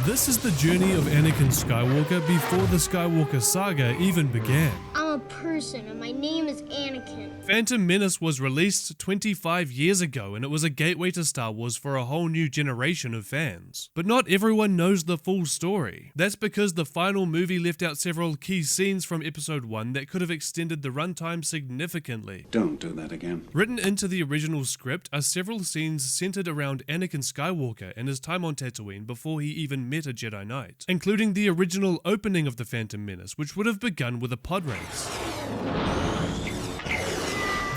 This is the journey of Anakin Skywalker before the Skywalker saga even began. I'm a person and my name is Anakin. Phantom Menace was released 25 years ago, and it was a gateway to Star Wars for a whole new generation of fans. But not everyone knows the full story. That's because the final movie left out several key scenes from episode 1 that could have extended the runtime significantly. Don't do that again. Written into the original script are several scenes centered around Anakin Skywalker and his time on Tatooine before he even met a Jedi Knight, including the original opening of the Phantom Menace, which would have begun with a podrace.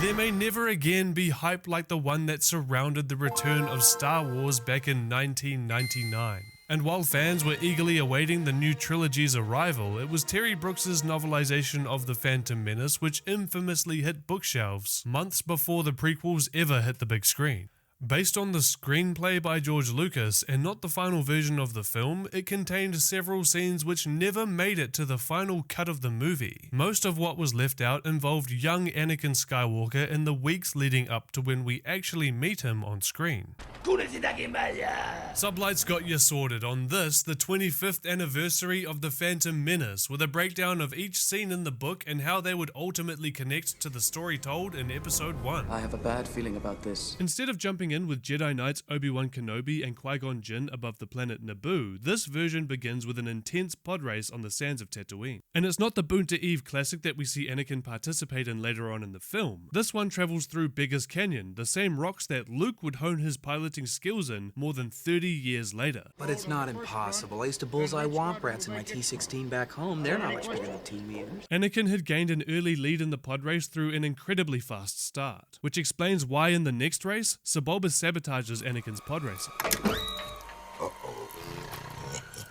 There may never again be hype like the one that surrounded the return of Star Wars back in 1999. And while fans were eagerly awaiting the new trilogy's arrival, it was Terry Brooks's novelisation of The Phantom Menace which infamously hit bookshelves months before the prequels ever hit the big screen. Based on the screenplay by George Lucas and not the final version of the film, it contained several scenes which never made it to the final cut of the movie. Most of what was left out involved young Anakin Skywalker in the weeks leading up to when we actually meet him on screen. Sublight's got you sorted on this, the 25th anniversary of The Phantom Menace, with a breakdown of each scene in the book and how they would ultimately connect to the story told in episode 1. I have a bad feeling about this. Instead of jumping in with Jedi Knights Obi-Wan Kenobi and Qui-Gon Jinn above the planet Naboo, this version begins with an intense pod race on the sands of Tatooine. And it's not the Boonta Eve classic that we see Anakin participate in later on in the film. This one travels through Beggar's Canyon, the same rocks that Luke would hone his piloting skills in more than 30 years later. But it's not impossible. I used to bullseye womp rats in my T-16 back home. They're not much bigger than 2 meters. Anakin had gained an early lead in the pod race through an incredibly fast start, which explains why in the next race, Sebulba sabotages Anakin's pod racing.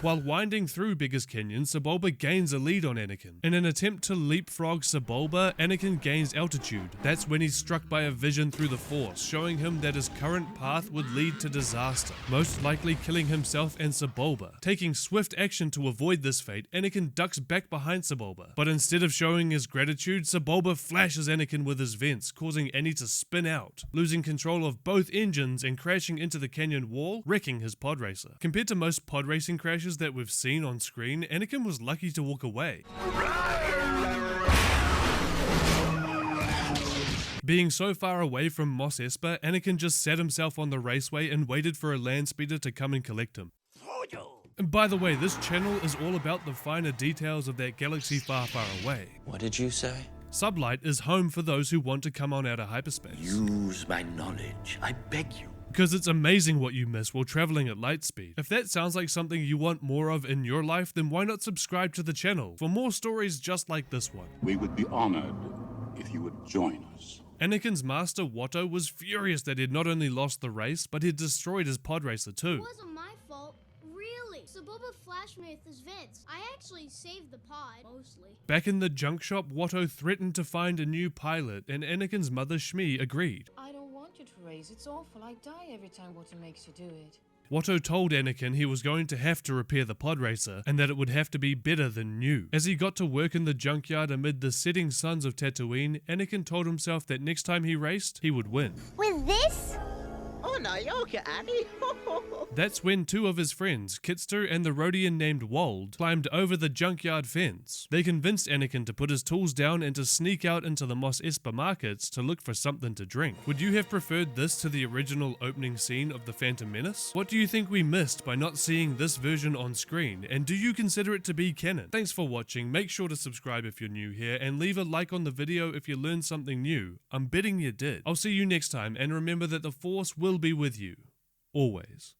While winding through Beggar's Canyon, Sebulba gains a lead on Anakin. In an attempt to leapfrog Sebulba, Anakin gains altitude. That's when he's struck by a vision through the Force, showing him that his current path would lead to disaster, most likely killing himself and Sebulba. Taking swift action to avoid this fate, Anakin ducks back behind Sebulba. But instead of showing his gratitude, Sebulba flashes Anakin with his vents, causing Annie to spin out, losing control of both engines and crashing into the canyon wall, wrecking his pod racer. Compared to most pod racing crashes that we've seen on screen, Anakin was lucky to walk away. Being so far away from Mos Espa, Anakin just sat himself on the raceway and waited for a land speeder to come and collect him. And by the way, this channel is all about the finer details of that galaxy far, far away. What did you say? Sublight is home for those who want to come on out of hyperspace. Use my knowledge, I beg you. Because it's amazing what you miss while traveling at light speed. If that sounds like something you want more of in your life, then why not subscribe to the channel for more stories just like this one. We would be honored if you would join us. Anakin's master Watto was furious that he'd not only lost the race, but he'd destroyed his pod racer too. It wasn't my fault. Really. Sebulba flashed me with his vents. I actually saved the pod, mostly. Back in the junk shop, Watto threatened to find a new pilot, and Anakin's mother Shmi agreed. I don't want you to race. It's awful. I die every time Watto makes you do it. Watto told Anakin he was going to have to repair the pod racer, and that it would have to be better than new. As he got to work in the junkyard amid the setting suns of Tatooine, Anakin told himself that next time he raced, he would win. With this? Oh no, you're okay, Annie. That's when two of his friends, Kitster and the Rhodian named Wold, climbed over the junkyard fence. They convinced Anakin to put his tools down and to sneak out into the Mos Espa markets to look for something to drink. Would you have preferred this to the original opening scene of The Phantom Menace? What do you think we missed by not seeing this version on screen, and do you consider it to be canon? Thanks for watching, make sure to subscribe if you're new here, and leave a like on the video if you learned something new. I'm betting you did. I'll see you next time, and remember that the Force will be with you. Always.